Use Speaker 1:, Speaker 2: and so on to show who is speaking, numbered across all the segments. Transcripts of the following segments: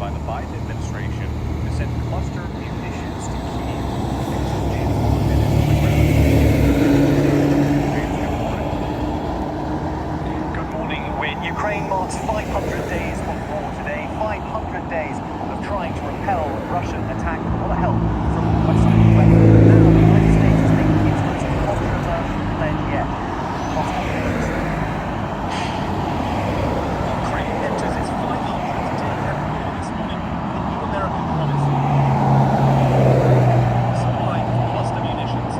Speaker 1: by the Biden administration to send cluster munitions to Kyiv.
Speaker 2: Good morning. Ukraine marks 500 days of war today, 500 days of trying to repel Russian attack with a lot of help from Western weapons. Now the United States is making its most controversial pledge yet. Ukraine enters its 500th day of war this morning. The new American promise. Supply of cluster munitions.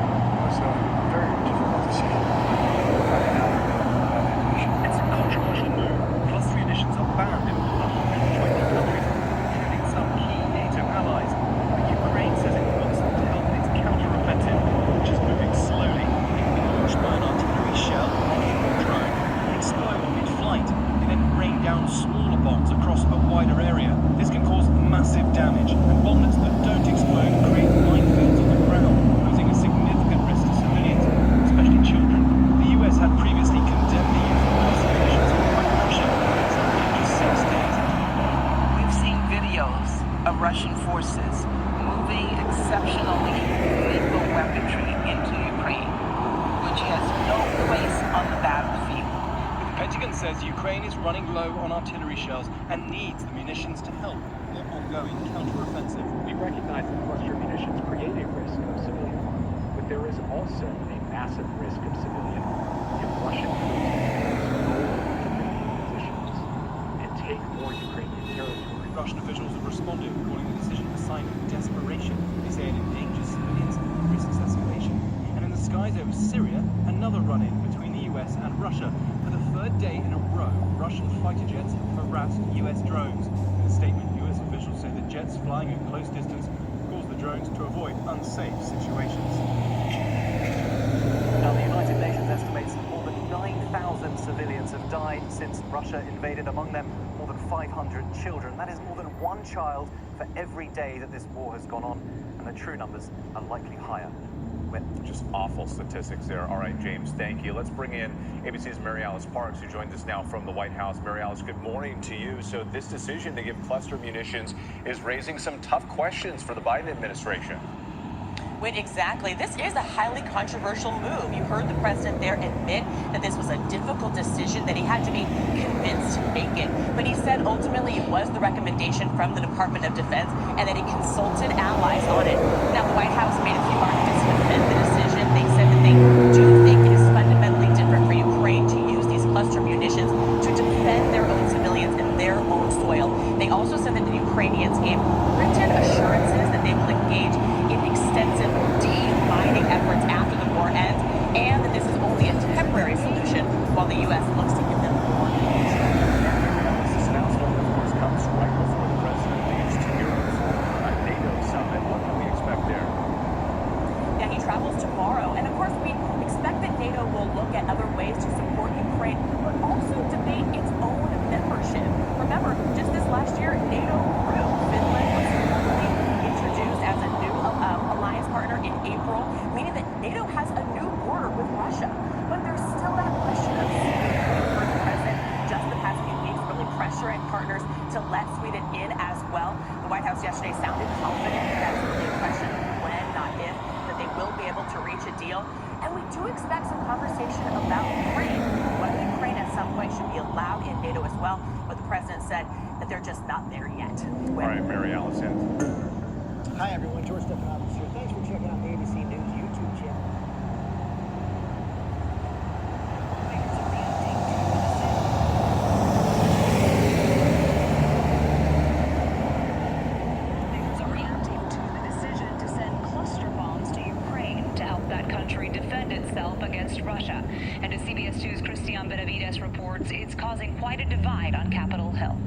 Speaker 3: It's a very difficult decision.
Speaker 2: It's a controversial move. Cluster munitions are banned in 120 countries, including some key NATO allies. But Ukraine says it wants them to help in its counter-offensive, which is moving slowly. It will be launched by an artillery shell or drone, explode mid-flight, and then rain down smaller bombs across a wider area. This can cause massive damage, and bombers that don't explode create minefields on the ground, posing a significant risk to civilians, especially children. The US had previously condemned the use of cluster munitions by Russia, in just 6 days.
Speaker 4: We've seen videos of Russian forces moving exceptionally lethal weaponry into Ukraine, which has no place on the battlefield.
Speaker 2: The Pentagon says Ukraine is running low on artillery shells and needs the munitions to help their ongoing counter-offensive.
Speaker 3: We recognize that cluster munitions create a risk of civilian harm, but there is also a massive risk of civilian harm if Russian troops go into positions and take more Ukrainian territory.
Speaker 2: Russian officials have responded, calling the decision a sign of desperation. They say it endangers civilians and risks escalation. And in the skies over Syria, another run-in between the US and Russia. For the third day in a row, Russian fighter jets have harassed US drones. In a statement, US officials say the jets flying at close distance cause the drones to avoid unsafe situations. Now, the United Nations estimates more than 9,000 civilians have died since Russia invaded, among them more than 500 children. That is more than one child for every day that this war has gone on, and the true numbers are likely higher.
Speaker 1: Just awful statistics there. All right, James, thank you. Let's bring in ABC's Mary Alice Parks, who joins us now from the White House. Mary Alice, good morning to you. So this decision to give cluster munitions is raising some tough questions for the Biden administration.
Speaker 5: Wait, exactly. This is a highly controversial move. You heard the president there admit that this was a difficult decision, that he had to be convinced to make it. But he said ultimately it was the recommendation from the Department of Defense and that he consulted allies on it. Now, the White House made a few arguments to defend the decision. They said that they do think it is fundamentally different for Ukraine to use these cluster munitions to defend their own civilians and their own soil. They also said that the Ukrainians gave written assurances that they will engage in extensive de-mining efforts after the war ends, and that this is only a temporary solution while the U.S. looks to give them more munitions.
Speaker 2: This announcement, of course, comes right before the president leaves to Europe for a NATO summit. What can we expect there?
Speaker 5: Yeah, he travels tomorrow, and of course we expect that NATO will look at other ways to support Ukraine, but also debate its own membership. Remember, just this last year, NATO grew. Finland was formally introduced as a new alliance partner in April, meaning that NATO has a new border with Russia. But there's still that question of Sweden. We've heard the president just the past few weeks really pressuring partners to let Sweden in as well. The White House yesterday sounded confident that that's really a question of when, not if, that they will be able to reach a deal. And we do expect some conversation about Ukraine, whether Ukraine at some point should be allowed in NATO as well. But the president said that they're just not there yet.
Speaker 1: All right, Mary Alice.
Speaker 6: Hi everyone, George Stephanopoulos here. Thanks for checking out the ABC News YouTube channel.
Speaker 7: Leaders are reacting to the decision to send cluster bombs to Ukraine to help that country defend itself against Russia. And as CBS 2's Christian Benavides reports, it's causing quite a divide on Capitol Hill.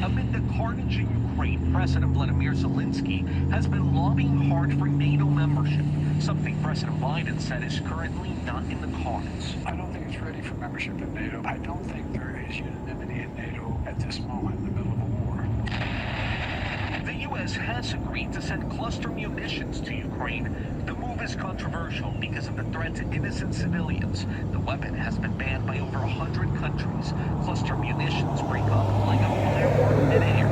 Speaker 8: Amid the carnage in Ukraine, President Vladimir Zelensky has been lobbying hard for NATO membership, something President Biden said is currently not in the cards.
Speaker 3: I don't think it's ready for membership in NATO. I don't think there is unanimity in NATO at this moment in the middle of a war.
Speaker 8: The U.S. has agreed to send cluster munitions to Ukraine. The move is controversial because of the threat to innocent civilians. The weapon has been banned by over 100 countries. Cluster munitions break up like a firework midair,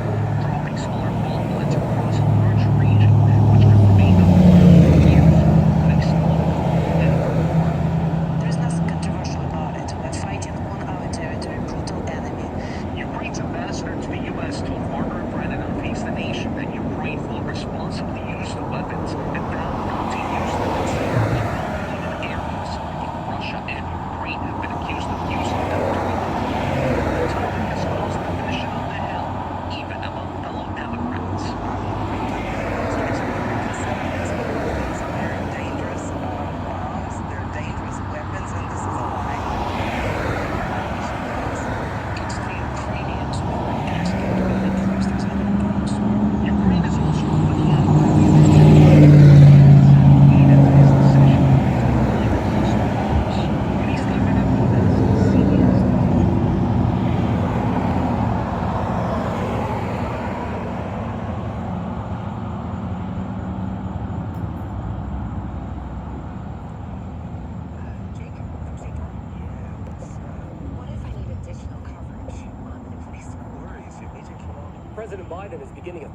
Speaker 9: President Biden is beginning a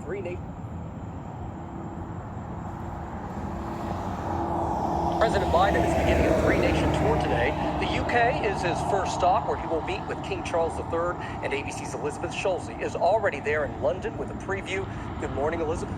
Speaker 9: President Biden is beginning a three-nation tour today. The UK is his first stop, where he will meet with King Charles III, and ABC's Elizabeth Schulze is already there in London with a preview. Good morning, Elizabeth.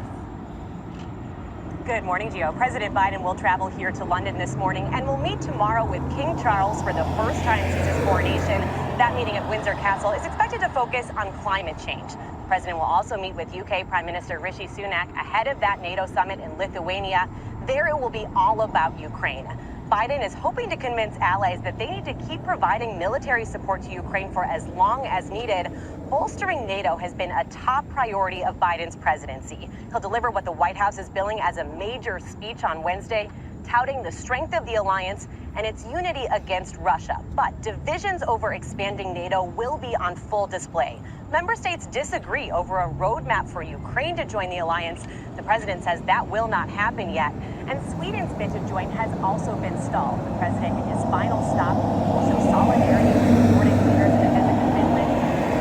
Speaker 5: Good morning, Gio. President Biden will travel here to London this morning and will meet tomorrow with King Charles for the first time since his coronation. That meeting at Windsor Castle is expected to focus on climate change. The president will also meet with UK Prime Minister Rishi Sunak ahead of that NATO summit in Lithuania. There it will be all about Ukraine. Biden is hoping to convince allies that they need to keep providing military support to Ukraine for as long as needed. Bolstering NATO has been a top priority of Biden's presidency. He'll deliver what the White House is billing as a major speech on Wednesday, touting the strength of the alliance and its unity against Russia. But divisions over expanding NATO will be on full display. Member states disagree over a roadmap for Ukraine to join the alliance. The president says that will not happen yet. And Sweden's bid to join has also been stalled. The president, in his final stop, will show solidarity with the Nordic leaders ahead of Finland,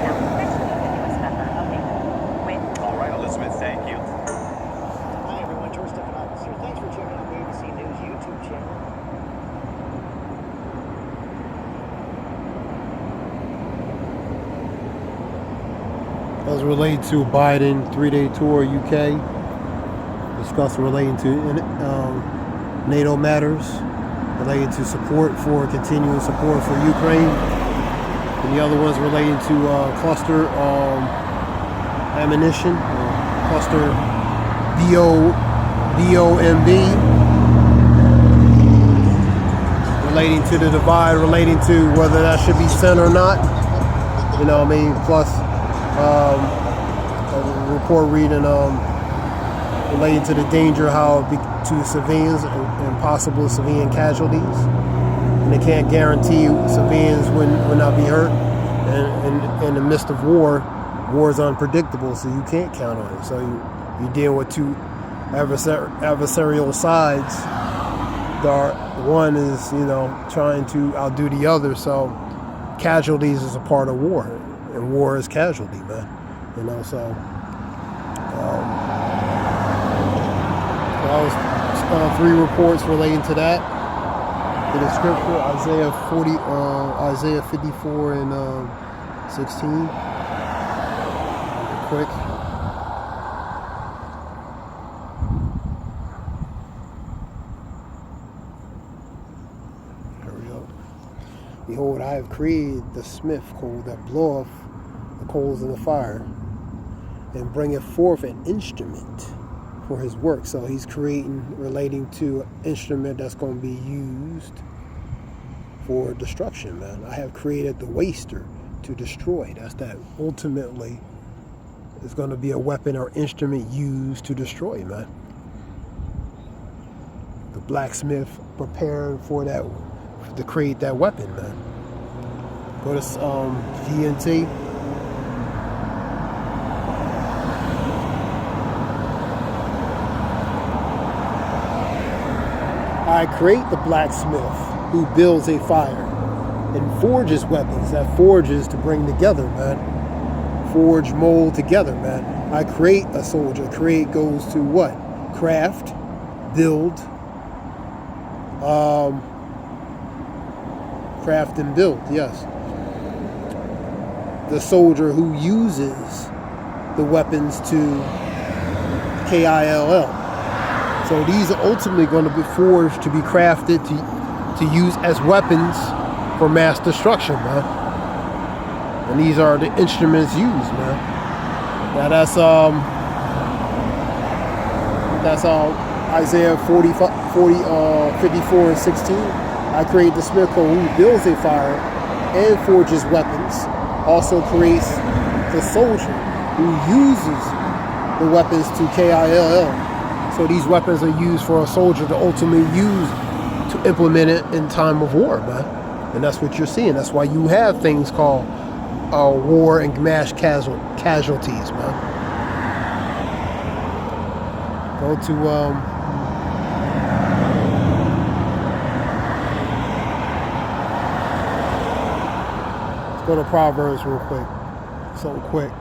Speaker 5: now officially the newest member of NATO.
Speaker 1: All right, Elizabeth, thank you.
Speaker 6: Hi, everyone. George Stephanopoulos here. Thanks for checking out the ABC News YouTube channel.
Speaker 10: As related to Biden 3-day tour UK, discussing relating to NATO matters, relating to continuing support for Ukraine, and the other ones relating to cluster ammunition, cluster BOMB, relating to the divide, relating to whether that should be sent or not. You know what I mean? Plus, a report reading relating to the danger to civilians and possible civilian casualties, and they can't guarantee civilians will not be hurt. And in the midst of war is unpredictable, so you can't count on it. So you deal with two adversarial sides. One is trying to outdo the other. So casualties is a part of war. And war is casualty, man. So that was 3 reports relating to that. In the scripture, Isaiah 54 and 16. Quick. Here we go. Behold, I have created the smith coal that bloweth the coals in the fire, and bringeth forth an instrument for his work. So he's relating to an instrument that's going to be used for destruction, man. I have created the waster to destroy. That ultimately is going to be a weapon or instrument used to destroy, man. The blacksmith preparing for that, to create that weapon, man. Go to GMT. I create the blacksmith who builds a fire and forges weapons. That forges to bring together, man. Forge, mold together, man. I create a soldier. Create goes to what? Craft, build, craft and build, yes. The soldier who uses the weapons to KILL. So these are ultimately going to be forged to be crafted to use as weapons for mass destruction, man. And these are the instruments used, man. Now that's Isaiah 54 and 16. I create the smith who builds a fire and forges weapons. Also creates the soldier who uses the weapons to KILL. So these weapons are used for a soldier to ultimately use to implement it in time of war, man. And that's what you're seeing. That's why you have things called war and mass casualties, man. Go to let's go to Proverbs real quick. Something quick.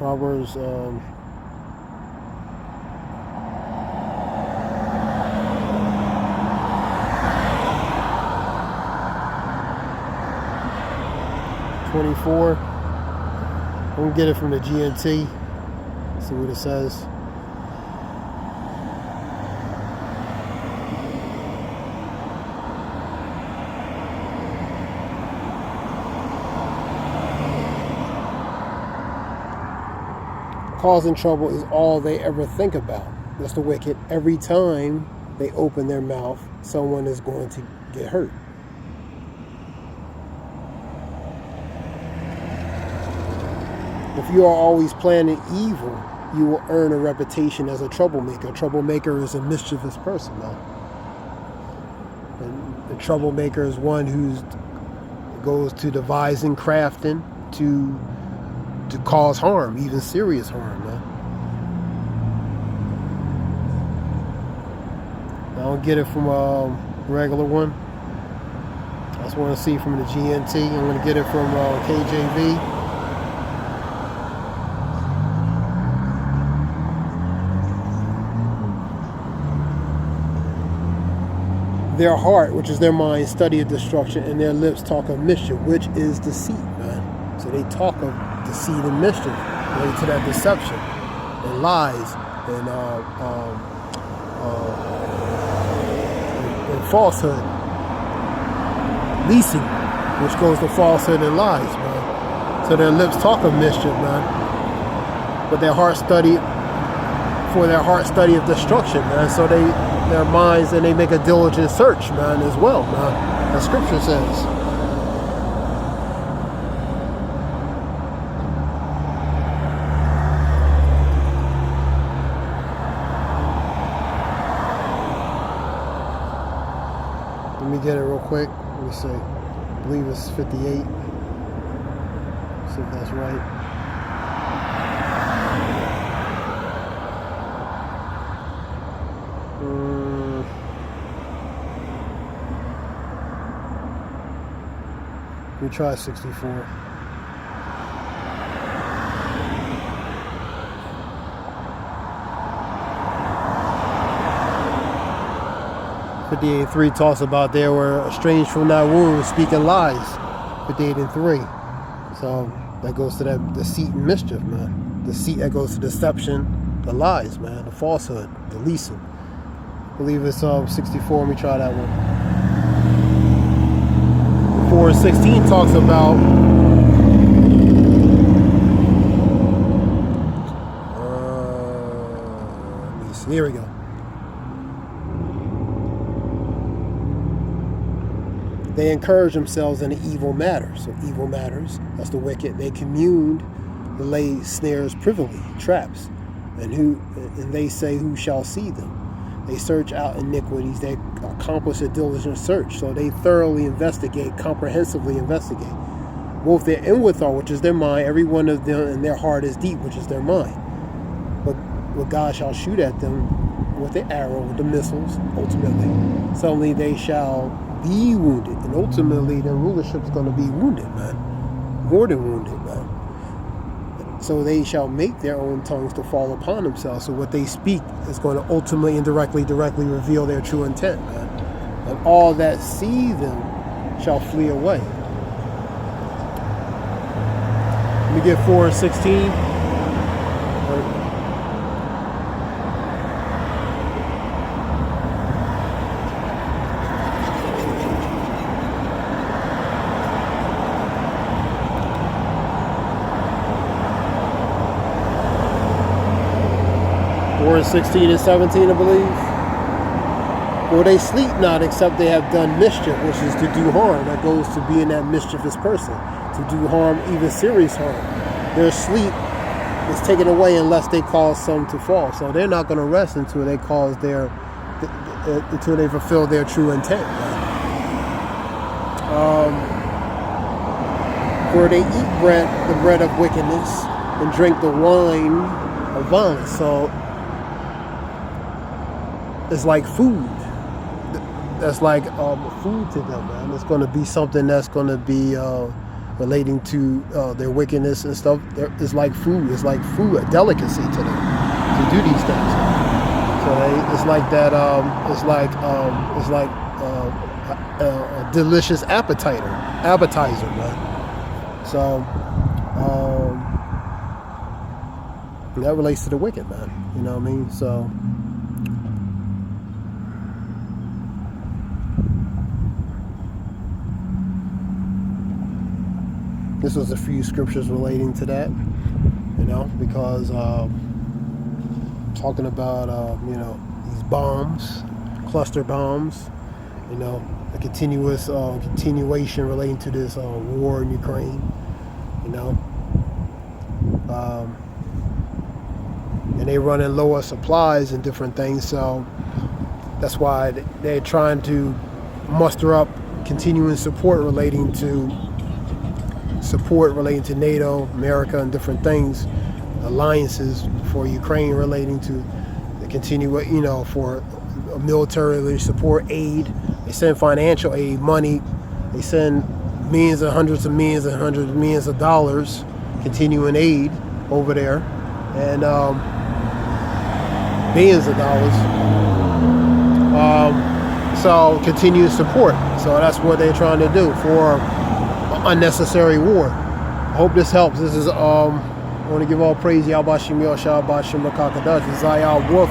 Speaker 10: Proverbs 24. I'm gonna get it from the GNT. See what it says. Causing trouble is all they ever think about. That's the wicked. Every time they open their mouth, someone is going to get hurt. If you are always planning evil, you will earn a reputation as a troublemaker. A troublemaker is a mischievous person, man. And a troublemaker is one who goes to devising, crafting to cause harm, even serious harm, man. I don't get it from a regular one. I just want to see from the GNT. I'm going to get it from KJV. Their heart, which is their mind, study of destruction, and their lips talk of mischief, which is deceit, man. So they talk of deceit and mischief related to that deception and lies and falsehood, leasing, which goes to falsehood and lies, man. So their lips talk of mischief, man, but their heart study of destruction, man. So their minds, and they make a diligent search, man, as well, man. The scripture says. Let me get it real quick. Let me see. I believe it's 58. See if that's right. We try 64. (58:3) talks about they were estranged from that womb, speaking lies. 58:3. So that goes to that deceit and mischief, man. Deceit, that goes to deception, the lies, man, the falsehood, the leasing. I believe it's 64. Let me try that one. 4:16 talks about let me see, here we go. They encourage themselves in the evil matters. So evil matters, that's the wicked. They communed to lay snares privily, traps, and they say, who shall see them? They search out iniquities. They accomplish a diligent search. So they thoroughly investigate, comprehensively investigate. Both their inward thought, which is their mind, every one of them, and their heart is deep, which is their mind. But God shall shoot at them with the arrow, with the missiles, ultimately. Suddenly they shall be wounded. And ultimately their rulership is going to be wounded, man. More than wounded, man. So they shall make their own tongues to fall upon themselves. So what they speak is going to ultimately, indirectly, directly reveal their true intent, man. And all that see them shall flee away. Let me get 4:16. 16 and 17, I believe. For they sleep not, except they have done mischief, which is to do harm. That goes to being that mischievous person, to do harm, even serious harm. Their sleep is taken away unless they cause some to fall. So they're not going to rest until they cause until they fulfill their true intent. For they eat the bread of wickedness, and drink the wine of violence. So it's like food. That's like food to them, man. It's going to be something that's going to be relating to their wickedness and stuff. It's like food. It's like food, a delicacy to them to do these things. So it's like that. It's like a delicious appetizer, man. So that relates to the wicked, man. You know what I mean? So. This was a few scriptures relating to that, you know, because talking about, you know, these bombs, cluster bombs, you know, a continuation relating to this war in Ukraine, you know, and they running low of supplies and different things, so that's why they're trying to muster up continuing support relating to NATO, America, and different things, alliances for Ukraine relating to the you know, for military support, aid. They send financial aid, money. They send millions and hundreds of millions and hundreds of millions of dollars, continuing aid over there, and billions of dollars. So continued support. So that's what they're trying to do for unnecessary war. I hope this helps. This is I want to give all praise Yahweh Shem Yahshua Bashim Rakakadash. This is Zayah Wolf.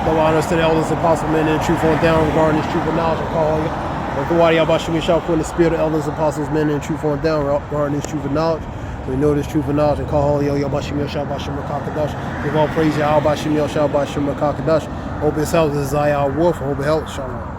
Speaker 10: The honors to the elders, apostles, men, and truth on down regarding this truth and knowledge. I call Yahweh Shem Yahshua putting the spirit of elders, apostles, men, and truth on down regarding this truth and knowledge. We know this truth and knowledge. And call Yahweh Shem Yahshua Bashim Rakakadash. Give all praise Yahweh Shem Yahshua Bashim Rakakadash. Hope it helps. This is Zayah Wolf. I hope it helps. Shalom.